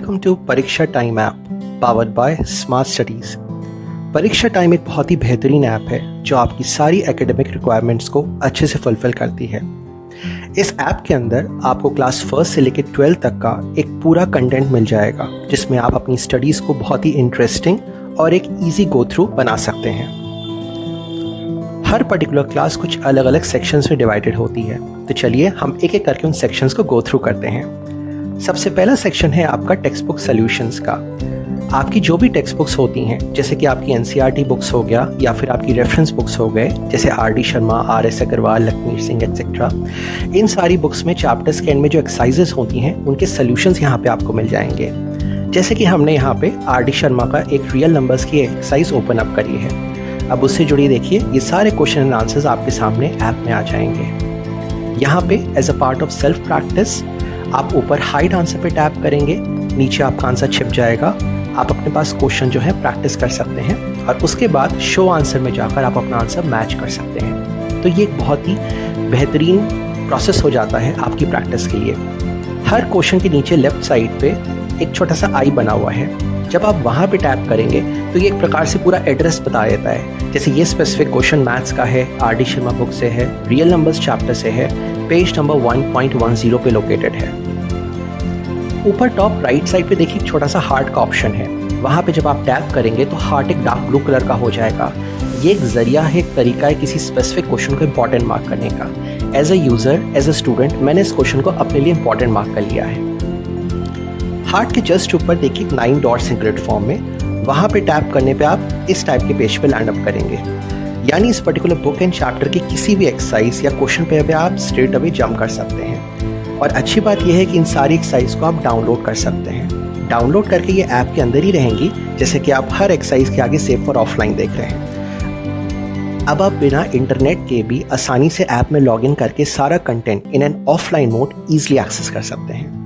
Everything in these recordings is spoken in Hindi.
वेलकम टू परीक्षा time app powered by smart studies. परीक्षा टाइम एक बहुत ही बेहतरीन ऐप है जो आपकी सारी एकेडमिक रिक्वायरमेंट्स को अच्छे से फुलफिल करती है। इस ऐप के अंदर आपको क्लास 1 से लेकर 12 तक का एक पूरा कंटेंट मिल जाएगा जिसमें आप अपनी स्टडीज़ को बहुत ही इंटरेस्टिंग और एक इजी गो थ्रू बना सकते हैं। हर पर्टिकुलर क्लास कुछ अलग अलग सेक्शंस में डिवाइडेड होती है, तो चलिए हम एक एक करके उन सेक्शंस को गो थ्रू करते हैं। सबसे पहला सेक्शन है आपका टेक्स्ट बुक सॉल्यूशंस का। आपकी जो भी टेक्स्ट बुक्स होती हैं, जैसे कि आपकी एनसीईआरटी बुक्स हो गया या फिर आपकी रेफरेंस बुक्स हो गए, जैसे RD. Sharma, RS. Agarwal, Lakshmi Singh etcetera, इन सारी बुक्स में चैप्टर्स के एंड में जो एक्सरसाइजेस होती हैं उनके सॉल्यूशंस यहाँ पे आपको मिल जाएंगे। जैसे कि हमने यहाँ पे आर.डी. शर्मा का एक रियल नंबर्स की एक्सरसाइज ओपन अप करी है। अब उससे जुड़ी देखिए ये सारे क्वेश्चन एंड आंसर्स आपके सामने ऐप में आ जाएंगे। यहाँ पे as a part of self practice आप ऊपर हाइड आंसर पे टैप करेंगे, नीचे आपका आंसर छिप जाएगा। आप अपने पास क्वेश्चन जो है प्रैक्टिस कर सकते हैं और उसके बाद शो आंसर में जाकर आप अपना आंसर मैच कर सकते हैं। तो ये एक बहुत ही बेहतरीन प्रोसेस हो जाता है आपकी प्रैक्टिस के लिए। हर क्वेश्चन के नीचे लेफ्ट साइड पे एक छोटा सा आई बना हुआ है। जब आप वहाँ पे टैप करेंगे तो ये एक प्रकार से पूरा एड्रेस बता देता है। जैसे ये स्पेसिफिक क्वेश्चन मैथ्स का है, आर.डी. शर्मा बुक से है, रियल नंबर्स चैप्टर से है, पेज नंबर 1.10 पे लोकेटेड है। ऊपर टॉप राइट साइड पे देखिए छोटा सा हार्ट का ऑप्शन है। वहाँ पे जब आप टैप करेंगे तो हार्ट एक डार्क ब्लू कलर का हो जाएगा। ये एक जरिया है, एक तरीका है किसी स्पेसिफिक क्वेश्चन को इंपॉर्टेंट मार्क करने का। As a user, as a student मैंने इस क्वेश्चन को अपने लिए इंपॉर्टेंट मार्क कर लिया है। हार्ट के जस्ट ऊपर देखिए 9 डॉट्स हैं ग्रिड फॉर्म में। वहाँ पे टैप करने पे आप इस टाइप के पेज पे लैंड अप करेंगे, यानी इस पर्टिकुलर बुक एंड चैप्टर की किसी भी एक्सरसाइज या क्वेश्चन पे आप स्ट्रेट अवे जंप कर सकते हैं। और अच्छी बात यह है कि इन सारी एक्सरसाइज को आप डाउनलोड कर सकते हैं। डाउनलोड करके ये ऐप के अंदर ही रहेंगी, जैसे कि आप हर एक्सरसाइज के आगे सेव फॉर ऑफलाइन देख रहे हैं। अब आप बिना इंटरनेट के भी आसानी से ऐप में लॉगिन करके सारा content in an offline mode easily access कर सकते हैं।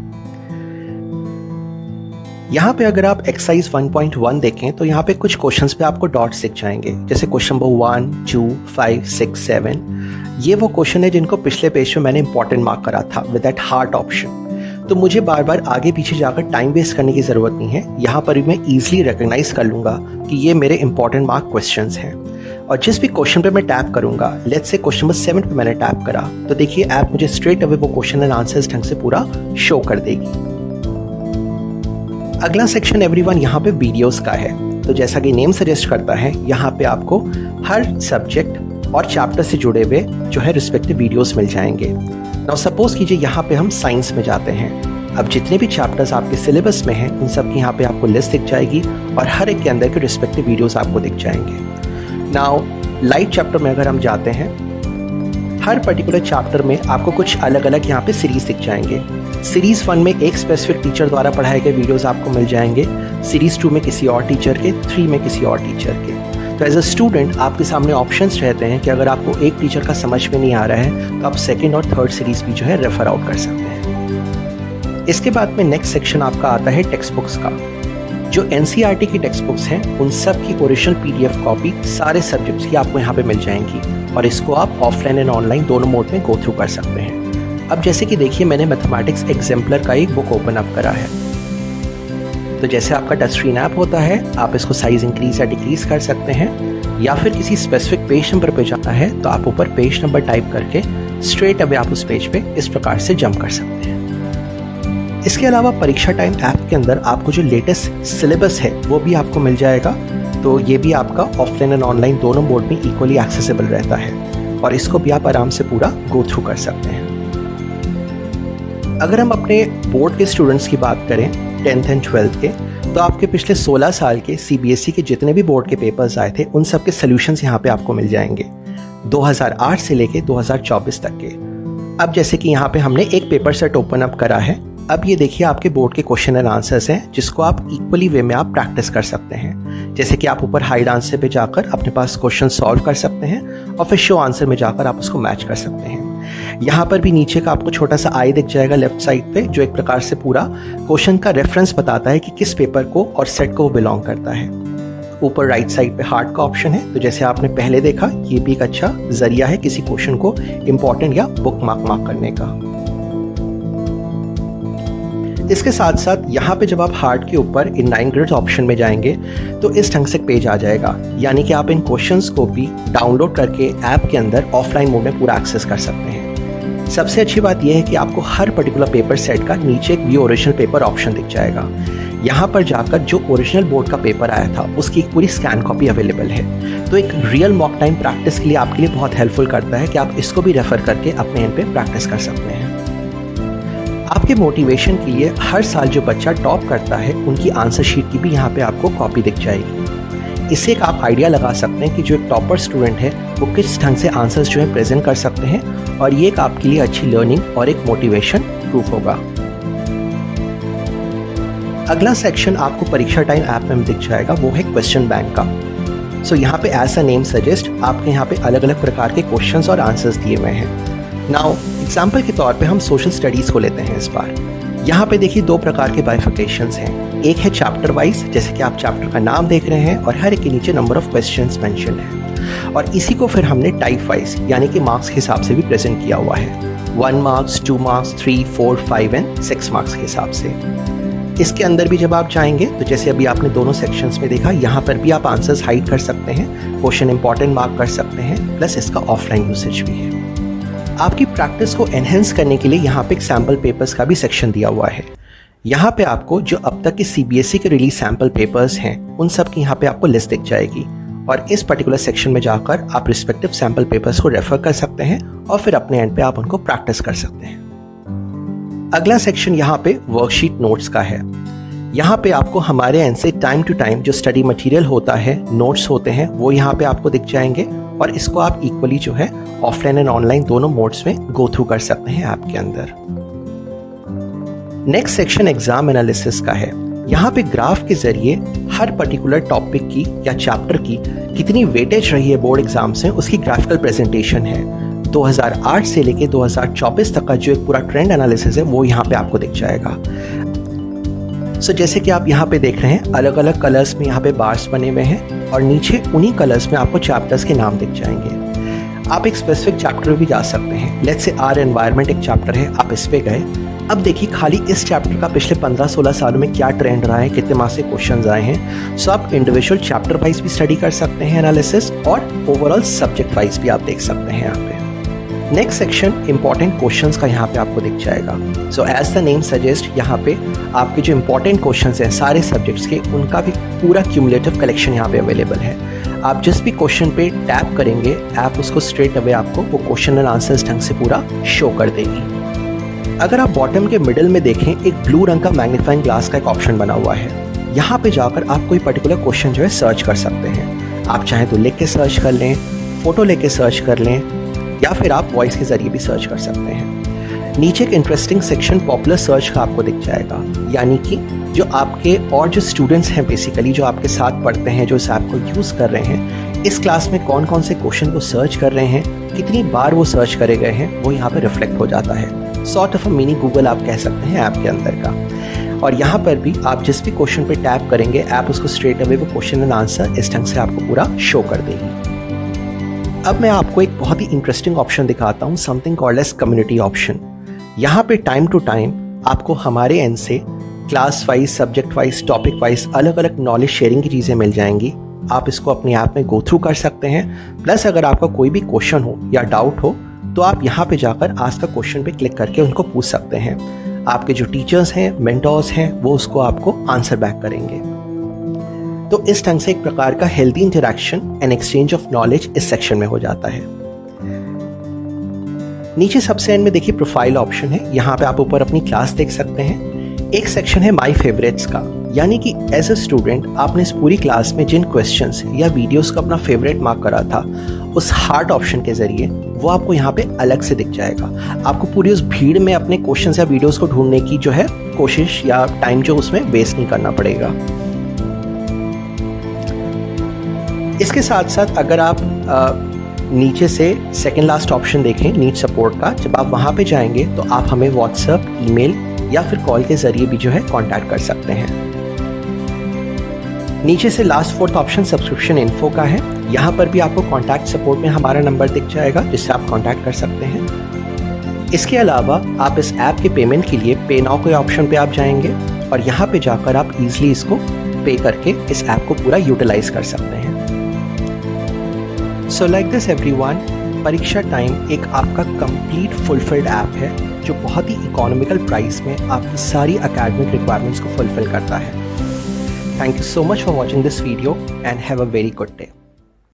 यहाँ पे अगर आप एक्सरसाइज 1.1 देखें तो यहाँ पे कुछ क्वेश्चंस पे आपको डॉट्स दिख जाएंगे, जैसे क्वेश्चन नंबर 1, 2, 5, 6, 7। ये वो क्वेश्चन है जिनको पिछले पेज में मैंने इंपॉर्टेंट मार्क करा था विद दैट हार्ट ऑप्शन। तो मुझे बार बार आगे पीछे जाकर टाइम वेस्ट करने की ज़रूरत नहीं है। यहाँ पर भी मैं ईजिली रिकग्नाइज कर लूँगा कि ये मेरे इंपॉर्टेंट मार्क क्वेश्चंस हैं। और जिस भी क्वेश्चन पे मैं टैप करूँगा, लेट्स से क्वेश्चन नंबर 7 पे मैंने टैप करा, तो देखिए ऐप मुझे स्ट्रेट अवे वो क्वेश्चन एंड आंसर्स ढंग से पूरा शो कर देगी। अगला सेक्शन एवरीवन यहाँ पे वीडियोस का है। तो जैसा कि नेम सजेस्ट करता है, यहाँ पे आपको हर सब्जेक्ट और चैप्टर से जुड़े हुए जो है रिस्पेक्टिव वीडियोस मिल जाएंगे। नाउ सपोज कीजिए यहाँ पे हम साइंस में जाते हैं। अब जितने भी चैप्टर्स आपके सिलेबस में हैं उन सब की यहाँ पे आपको लिस्ट दिख जाएगी और हर एक के अंदर के रिस्पेक्टिव वीडियोस आपको दिख जाएंगे। नाउ लाइट चैप्टर में अगर हम जाते हैं, हर पर्टिकुलर चैप्टर में आपको कुछ अलग अलग यहाँ पे सीरीज दिख जाएंगे। सीरीज 1 में एक स्पेसिफिक टीचर द्वारा पढ़ाए गए वीडियोस आपको मिल जाएंगे, सीरीज 2 में किसी और टीचर के, 3 में किसी और टीचर के। तो एज अ स्टूडेंट आपके सामने ऑप्शंस रहते हैं कि अगर आपको एक टीचर का समझ में नहीं आ रहा है तो आप सेकंड और थर्ड सीरीज भी जो है रेफर आउट कर सकते हैं। इसके बाद में नेक्स्ट सेक्शन आपका आता है टेक्स्ट बुक्स का। जो एनसीईआरटी की टेक्स्ट बुक्स हैं उन सब की ओरिजिनल पीडीएफ कॉपी सारे सब्जेक्ट्स की आपको यहाँ पे मिल जाएंगी और इसको आप ऑफलाइन एंड ऑनलाइन दोनों मोड में गो थ्रू कर सकते हैं। अब जैसे कि देखिए मैंने मैथमेटिक्स एग्जाम्पलर का एक बुक ओपन अप करा है। तो जैसे आपका टच स्क्रीन ऐप होता है, आप इसको साइज इंक्रीज या डिक्रीज कर सकते हैं, या फिर किसी स्पेसिफिक पेज नंबर पे जाना है तो आप ऊपर पेज नंबर टाइप करके स्ट्रेट अवे आप उस पेज पे इस प्रकार से जंप कर सकते हैं। इसके अलावा परीक्षा टाइम ऐप के अंदर आपको जो लेटेस्ट सिलेबस है वो भी आपको मिल जाएगा। तो ये भी आपका ऑफलाइन एंड ऑनलाइन दोनों मोड में इक्वली एक्सेसिबल रहता है और इसको भी आप आराम से पूरा गो थ्रू कर सकते हैं। अगर हम अपने बोर्ड के स्टूडेंट्स की बात करें 10th एंड 12th के, तो आपके पिछले 16 साल के सीबीएसई के जितने भी बोर्ड के पेपर्स आए थे उन सब के सॉल्यूशंस यहाँ पे आपको मिल जाएंगे 2008 से लेके 2024 तक के। अब जैसे कि यहाँ पे हमने एक पेपर सेट ओपन अप करा है। अब ये देखिए आपके बोर्ड के क्वेश्चन एंड आंसर्स हैं जिसको आप इक्वली वे में आप प्रैक्टिस कर सकते हैं। जैसे कि आप ऊपर हाइड आंसर पे जाकर अपने पास क्वेश्चन सॉल्व कर सकते हैं और फिर शो आंसर में जाकर आप उसको मैच कर सकते हैं। यहाँ पर भी नीचे का आपको छोटा सा आई दिख जाएगा लेफ्ट साइड पे, जो एक प्रकार से पूरा क्वेश्चन का रेफरेंस बताता है कि किस पेपर को और सेट को वो बिलोंग करता है। ऊपर राइट साइड पे हार्ट का ऑप्शन है। तो जैसे आपने पहले देखा, ये भी एक अच्छा जरिया है किसी क्वेश्चन को इंपॉर्टेंट या बुक मार्क करने का। इसके साथ साथ यहाँ पे जब आप हार्ड के ऊपर इन 9 ग्रिड्स ऑप्शन में जाएंगे तो इस ढंग से पेज आ जाएगा, यानी कि आप इन क्वेश्चंस को भी डाउनलोड करके ऐप के अंदर ऑफलाइन मोड में पूरा एक्सेस कर सकते हैं। सबसे अच्छी बात यह है कि आपको हर पर्टिकुलर पेपर सेट का नीचे एक व्यू ओरिजिनल पेपर ऑप्शन दिख जाएगा। यहाँ पर जाकर जो ओरिजिनल बोर्ड का पेपर आया था उसकी एक पूरी स्कैन कॉपी अवेलेबल है, तो एक रियल मॉक टाइम प्रैक्टिस के लिए आपके लिए बहुत हेल्पफुल करता है कि आप इसको भी रेफर करके अपने एंड पे प्रैक्टिस कर सकते हैं। आपके मोटिवेशन के लिए हर साल जो बच्चा टॉप करता है उनकी आंसर शीट की भी यहाँ पे आपको कॉपी दिख जाएगी। इससे एक आप आइडिया लगा सकते हैं कि जो एक टॉपर स्टूडेंट है वो किस ढंग से आंसर्स जो है प्रेजेंट कर सकते हैं, और ये एक आपके लिए अच्छी लर्निंग और एक मोटिवेशन प्रूफ होगा। अगला सेक्शन आपको परीक्षा टाइम ऐप में दिख जाएगा, वो है क्वेश्चन बैंक का। सो यहाँ पे एज अ नेम सजेस्ट आपके यहाँ पे अलग अलग प्रकार के क्वेश्चंस और आंसर्स दिए हुए हैं। नाउ एग्जाम्पल के तौर पे हम सोशल स्टडीज़ को लेते हैं इस बार। यहाँ पे देखिए 2 प्रकार के बाइफिकेशंस हैं। एक है चैप्टर वाइज, जैसे कि आप चैप्टर का नाम देख रहे हैं और हर एक के नीचे नंबर ऑफ क्वेश्चंस मेंशन है, और इसी को फिर हमने टाइप वाइज यानी कि मार्क्स के हिसाब से भी प्रेजेंट किया हुआ है, 1 मार्क्स, 2 मार्क्स, 3, 4, 5 एंड 6 मार्क्स के हिसाब से। इसके अंदर भी जब आप जाएंगे तो जैसे अभी आपने दोनों सेक्शंस में देखा, यहाँ पर भी आप आंसर्स हाइड कर सकते हैं, क्वेश्चन इंपॉर्टेंट मार्क कर सकते हैं, प्लस इसका ऑफलाइन यूसेज भी है। आपकी प्रैक्टिस को एनहेंस करने के लिए यहाँ पे एक सैम्पल पेपर्स का भी सेक्शन दिया हुआ है। यहाँ पे आपको जो अब तक के सीबीएसई के रिलीज सैम्पल पेपर्स हैं उन सब की यहाँ पे आपको लिस्ट दिख जाएगी, और इस पर्टिकुलर सेक्शन में जाकर आप रिस्पेक्टिव सैम्पल पेपर्स को रेफर कर सकते हैं और फिर अपने एंड पे आप उनको प्रैक्टिस कर सकते हैं। अगला सेक्शन यहाँ पे वर्कशीट नोट्स का है। यहाँ पे आपको हमारे एंड से टाइम टू टाइम जो स्टडी मटेरियल होता है, नोट्स होते हैं, वो यहाँ पे आपको दिख जाएंगे, और इसको आप इक्वली जो है ऑफलाइन एंड ऑनलाइन दोनों मोड्स में गो थ्रू कर सकते हैं ऐप के अंदर। नेक्स्ट सेक्शन एग्जाम एनालिसिस का है। यहाँ पे ग्राफ के जरिए हर पर्टिकुलर टॉपिक की या चैप्टर की कितनी वेटेज रही है बोर्ड एग्जाम्स में उसकी ग्राफिकल प्रेजेंटेशन है। 2008 से लेके 2024 तक का जो एक पूरा ट्रेंड एनालिसिस है वो यहाँ पे आपको दिख जाएगा। सो जैसे कि आप यहाँ पे देख रहे हैं अलग अलग कलर्स में यहाँ पे बार्स बने हुए हैं, और नीचे उन्हीं कलर्स में आपको चैप्टर्स के नाम दिख जाएंगे। आप एक स्पेसिफिक चैप्टर में भी जा सकते हैं। लेट्स से आर एनवायरनमेंट एक चैप्टर है, आप इस पे गए। अब देखिए खाली इस चैप्टर का पिछले 15-16 सालों में क्या ट्रेंड रहा है, कितने मार्क्स से क्वेश्चंस आए हैं। सो आप इंडिविजुअल चैप्टर वाइज भी स्टडी कर सकते हैं एनालिसिस, और ओवरऑल सब्जेक्ट वाइज भी आप देख सकते हैं यहाँ पे। नेक्स्ट सेक्शन इंपॉर्टेंट क्वेश्चंस का यहाँ पे आपको दिख जाएगा। So as the name suggest यहाँ पे आपके जो इंपॉर्टेंट क्वेश्चंस हैं सारे सब्जेक्ट्स के, उनका भी पूरा क्यूमुलेटिव कलेक्शन यहाँ पे अवेलेबल है। आप जिस भी क्वेश्चन पे टैप करेंगे ऐप उसको स्ट्रेट अवे आपको वो क्वेश्चन एंड आंसर्स ढंग से पूरा शो कर देगी। अगर आप बॉटम के मिडिल में देखें, एक ब्लू रंग का मैग्नीफाइंग ग्लास का एक ऑप्शन बना हुआ है। यहाँ पे जाकर आप कोई पर्टिकुलर क्वेश्चन जो है सर्च कर सकते हैं। आप चाहें तो लिख के सर्च कर लें, फोटो लेके सर्च कर लें, या फिर आप वॉइस के जरिए भी सर्च कर सकते हैं। नीचे एक इंटरेस्टिंग सेक्शन पॉपुलर सर्च का आपको दिख जाएगा, यानी कि जो आपके और जो स्टूडेंट्स हैं बेसिकली जो आपके साथ पढ़ते हैं, जो इस ऐप को यूज़ कर रहे हैं, इस क्लास में कौन कौन से क्वेश्चन को सर्च कर रहे हैं, कितनी बार वो सर्च करे गए हैं, वो यहाँ पे रिफ्लेक्ट हो जाता है। Sort of a mini Google आप कह सकते हैं ऐप के अंदर का। और यहाँ पर भी आप जिस भी क्वेश्चन पे टैप करेंगे ऐप उसको स्ट्रेट अवे वो क्वेश्चन एंड आंसर इस ढंग से आपको पूरा शो कर देगी। अब मैं आपको एक बहुत ही इंटरेस्टिंग ऑप्शन दिखाता हूँ, something called as community option. यहाँ पे टाइम टू टाइम आपको हमारे एंड से class wise, subject wise, topic wise अलग अलग नॉलेज शेयरिंग की चीज़ें मिल जाएंगी। आप इसको अपने ऐप में गो थ्रू कर सकते हैं। प्लस अगर आपका कोई भी क्वेश्चन हो या डाउट हो तो आप यहाँ पे जाकर आस्क द क्वेश्चन पे क्लिक करके उनको पूछ सकते हैं। आपके जो टीचर्स हैं, मेंटोर्स हैं, वो उसको आपको आंसर बैक करेंगे। तो इस ढंग से एक प्रकार का healthy interaction and exchange of knowledge इस सेक्शन में हो जाता है। नीचे सबसे एंड में देखिए प्रोफाइल ऑप्शन है। यहाँ पे आप ऊपर अपनी क्लास देख सकते हैं। एक सेक्शन है माय फेवरेट्स का, यानी कि एज अ स्टूडेंट आपने इस पूरी क्लास में जिन क्वेश्चंस या वीडियोस को अपना फेवरेट मार्क करा था, उस हार्ट ऑप्शन के जरिए वो आपको यहाँ पे अलग से दिख जाएगा। आपको पूरी उस भीड़ में अपने क्वेश्चंस या वीडियोस को ढूंढने की जो है कोशिश या टाइम जो उसमें वेस्ट नहीं करना पड़ेगा। इसके साथ साथ अगर आप नीचे से सेकेंड लास्ट ऑप्शन देखें नीड सपोर्ट का, जब आप वहाँ पे जाएंगे तो आप हमें व्हाट्सएप, ईमेल या फिर कॉल के जरिए भी जो है कांटेक्ट कर सकते हैं। नीचे से last fourth option subscription info का है। यहाँ पर भी आपको कांटेक्ट सपोर्ट में हमारा नंबर दिख जाएगा जिससे आप कांटेक्ट कर सकते हैं। इसके अलावा आप इस ऐप के पेमेंट के लिए पे नाउ के ऑप्शन पे आप जाएंगे और यहाँ पे जाकर आप इजीली इसको पे करके इस ऐप को पूरा यूटिलाइज कर सकते हैं। सो लाइक दिस एवरीवन, परीक्षा टाइम एक आपका कंप्लीट फुलफिल्ड ऐप है जो बहुत ही इकोनॉमिकल प्राइस में आपकी सारी एकेडमिक रिक्वायरमेंट्स को फुलफिल करता है। Thank you so much for watching this video and have a very good day.